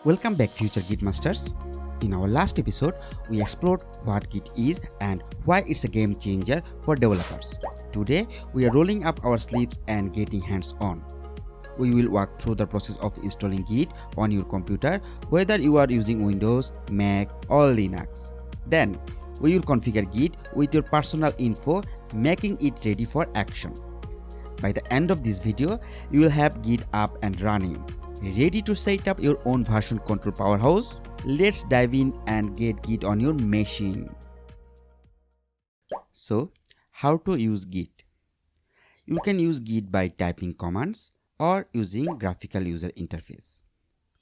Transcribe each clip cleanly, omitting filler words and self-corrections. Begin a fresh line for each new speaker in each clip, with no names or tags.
Welcome back, future Git masters. In our last episode, we explored what Git is and why it's a game changer for developers. Today, we are rolling up our sleeves and getting hands-on. We will walk through the process of installing Git on your computer, whether you are using Windows, Mac, or Linux. Then, we will configure Git with your personal info, making it ready for action. By the end of this video, you will have Git up and running. Ready to set up your own version control powerhouse? Let's dive in and get Git on your machine. So, how to use Git? You can use Git by typing commands or using graphical user interface.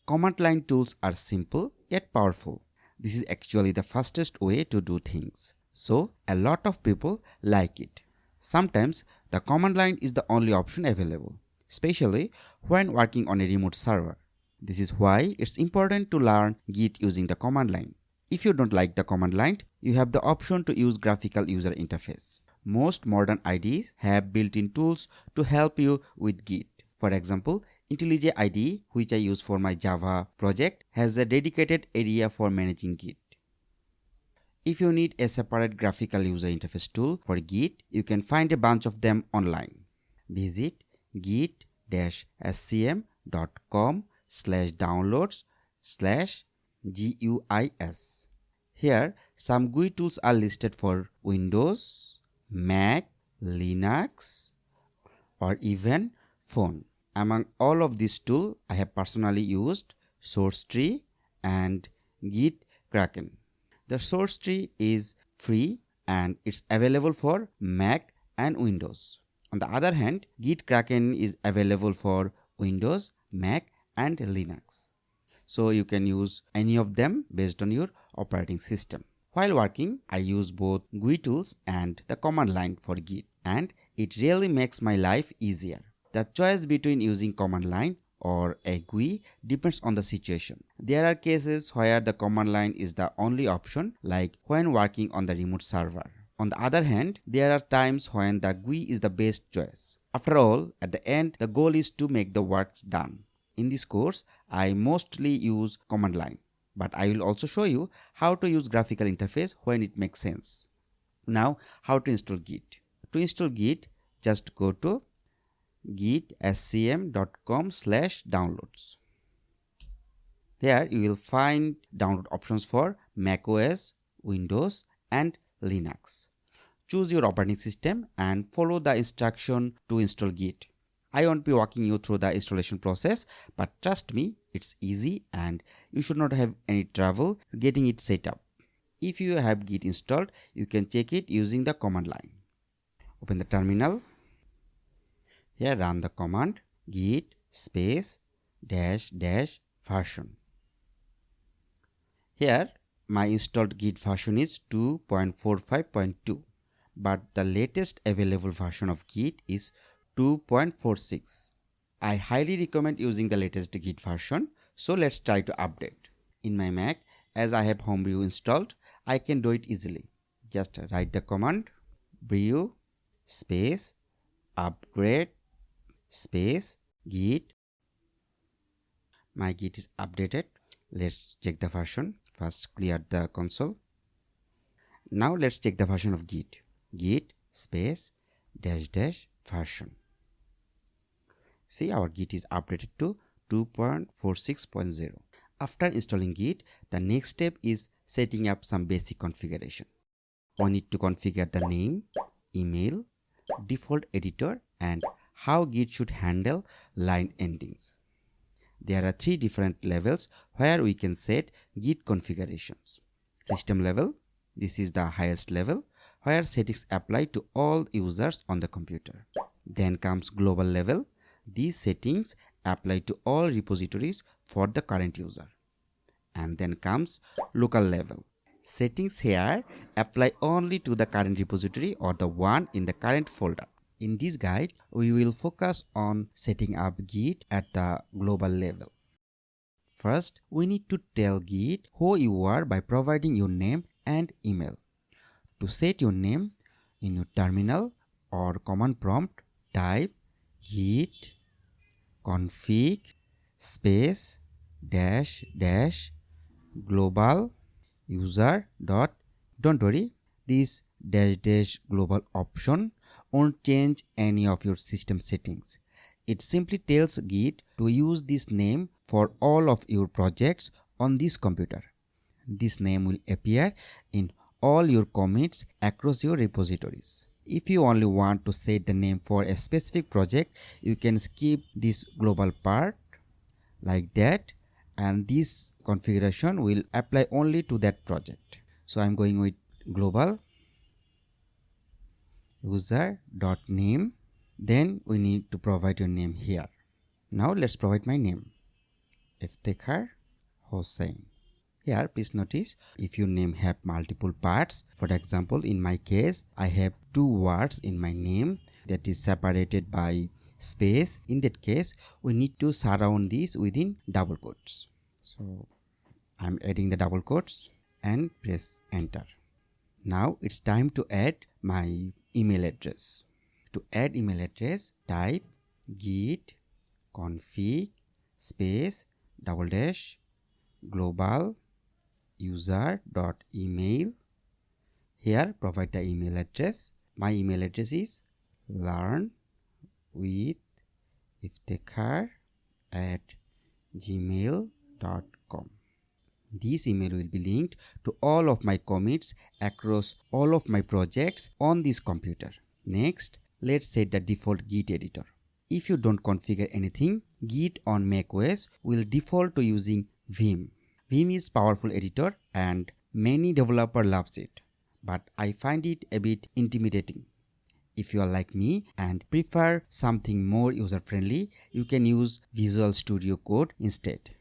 Command line tools are simple yet powerful. This is actually the fastest way to do things. So, a lot of people like it. Sometimes, the command line is the only option available, especially when working on a remote server. This is why it's important to learn Git using the command line. If you don't like the command line, you have the option to use graphical user interface. Most modern IDEs have built-in tools to help you with Git. For example, IntelliJ IDE, which I use for my Java project, has a dedicated area for managing Git. If you need a separate graphical user interface tool for Git, you can find a bunch of them online. Visit git-scm.com/downloads/GUIS. Here, some GUI tools are listed for Windows, Mac, Linux, or even phone. Among all of these tools, I have personally used SourceTree and GitKraken. The SourceTree is free and it's available for Mac and Windows. On the other hand, GitKraken is available for Windows, Mac, and Linux. So you can use any of them based on your operating system. While working, I use both GUI tools and the command line for Git, and it really makes my life easier. The choice between using command line or a GUI depends on the situation. There are cases where the command line is the only option, like when working on the remote server. On the other hand, there are times when the GUI is the best choice. After all, at the end, the goal is to make the work done. In this course, I mostly use command line, but I will also show you how to use graphical interface when it makes sense. Now, how to install Git? To install Git, just go to git-scm.com/downloads. There you will find download options for macOS, Windows, and Linux. Choose your operating system and follow the instruction to install Git. I won't be walking you through the installation process, but trust me, it's easy and you should not have any trouble getting it set up. If you have Git installed, you can check it using the command line. Open the terminal. Here run the command git space --version. Here my installed Git version is 2.45.2, but the latest available version of Git is 2.46. I highly recommend using the latest Git version, so let's try to update. In my Mac, as I have Homebrew installed, I can do it easily. Just write the command brew space upgrade space Git. My Git is updated. Let's check the version. First clear the console. Now let's check the version of Git. Git space --version. See, our Git is updated to 2.46.0. After installing Git, the next step is setting up some basic configuration. We need to configure the name, email, default editor, and how Git should handle line endings. There are 3 different levels where we can set Git configurations. System level, this is the highest level where settings apply to all users on the computer. Then comes global level. These settings apply to all repositories for the current user. And then comes local level. Settings here apply only to the current repository or the one in the current folder. In this guide, we will focus on setting up Git at the global level. First, we need to tell Git who you are by providing your name and email. To set your name, in your terminal or command prompt, type git config space dash dash global user dot. Don't worry, this dash dash global option won't change any of your system settings. It simply tells Git to use this name for all of your projects on this computer. This name will appear in all your commits across your repositories. If you only want to set the name for a specific project, you can skip this global part like that, and this configuration will apply only to that project. So I'm going with global user dot name. Then we need to provide your name here. Now let's provide my name, Iftekhar Hossain. Here please notice, if your name have multiple parts, for example in my case I have 2 words in my name that is separated by space. In that case we need to surround this within double quotes. So I'm adding the double quotes and press enter. Now it's time to add my email address. To add email address, type git config space double dash global user dot email. Here provide the email address. My email address is learnwithiftekhar@gmail.com. This email will be linked to all of my commits across all of my projects on this computer. Next, let's set the default Git editor. If you don't configure anything, Git on macOS will default to using Vim. Vim is powerful editor and many developer loves it, but I find it a bit intimidating. If you are like me and prefer something more user-friendly, you can use Visual Studio Code instead.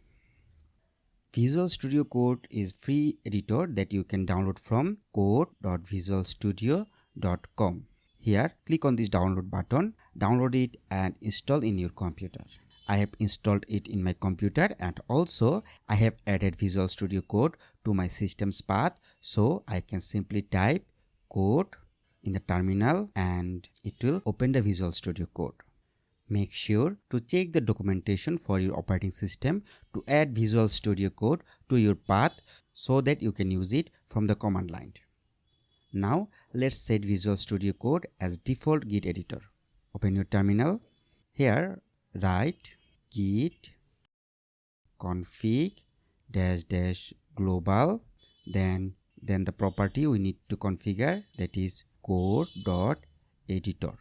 Visual Studio Code is free editor that you can download from code.visualstudio.com. Here, click on this download button, download it and install in your computer. I have installed it in my computer, and also I have added Visual Studio Code to my system's path, so I can simply type code in the terminal and it will open the Visual Studio Code. Make sure to check the documentation for your operating system to add Visual Studio Code to your path so that you can use it from the command line. Now let's set Visual Studio Code as default Git editor. Open your terminal. Here write git config dash dash global, then the property we need to configure, that is code.editor.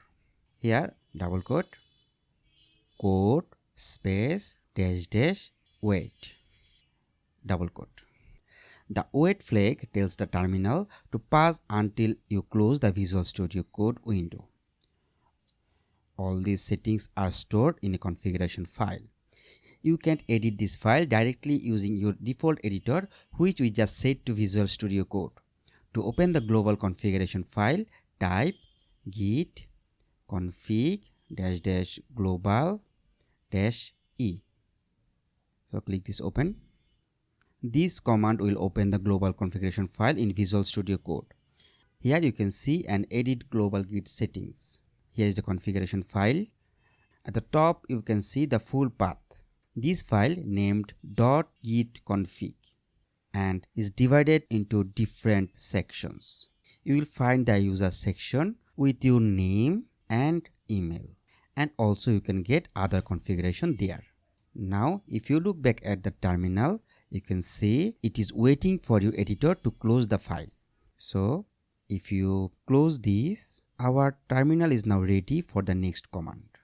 Here double quote code space dash dash wait double quote. The wait flag tells the terminal to pause until you close the Visual Studio Code window. All these settings are stored in a configuration file. You can edit this file directly using your default editor, which we just set to Visual Studio Code. To open the global configuration file, type git config dash dash global dash e. So click this open. This command will open the global configuration file in Visual Studio Code. Here you can see and edit global Git settings. Here is the configuration file. At the top you can see the full path. This file named .gitconfig and is divided into different sections. You will find the user section with your name and email, and also you can get other configuration there. Now if you look back at the terminal, you can see it is waiting for your editor to close the file. So if you close this, our terminal is now ready for the next command.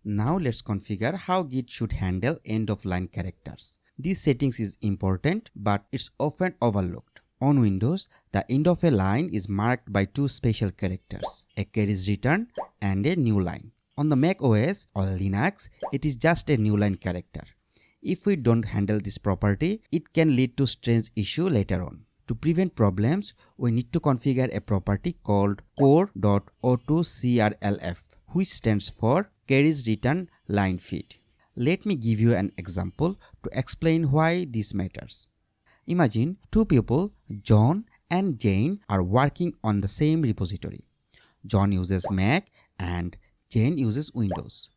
Now let's configure how Git should handle end-of-line characters. This settings is important, but it's often overlooked. On Windows, the end of a line is marked by 2 special characters, a carries return and a new line. On the macOS or Linux, it is just a new line character. If we don't handle this property, it can lead to strange issue later on. To prevent problems, we need to configure a property called core.auto-crlf, which stands for carries return line feed. Let me give you an example to explain why this matters. Imagine 2 people, John and Jane, are working on the same repository. John uses Mac and Jane uses Windows.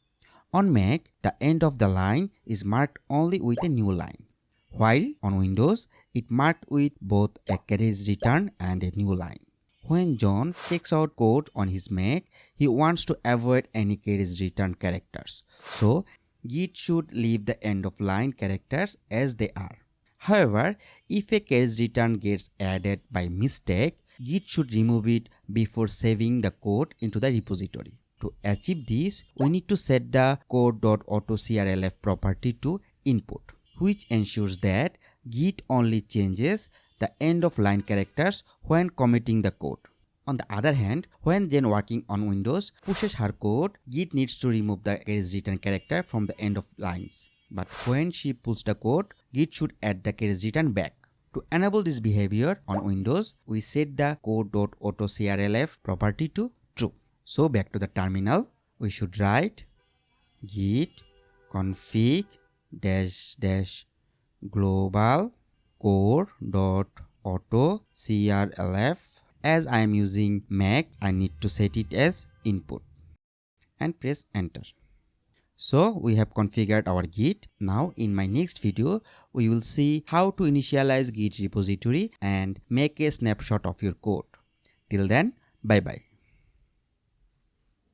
On Mac, the end of the line is marked only with a new line, while on Windows, it marked with both a carriage return and a new line. When John checks out code on his Mac, he wants to avoid any carriage return characters, so Git should leave the end of line characters as they are. However, if a carriage return gets added by mistake, Git should remove it before saving the code into the repository. To achieve this, we need to set the code.autocrlf property to input, which ensures that Git only changes the end of line characters when committing the code. On the other hand, when Jen working on Windows pushes her code, Git needs to remove the carriage return character from the end of lines. But when she pulls the code, Git should add the carriage return back. To enable this behavior on Windows, we set the code.autocrlf property to true. So back to the terminal, we should write git config --global core.autocrlf. As I am using Mac, I need to set it as input and press enter. So we have configured our Git. Now in my next video, we will see how to initialize Git repository and make a snapshot of your code. Till then, bye bye.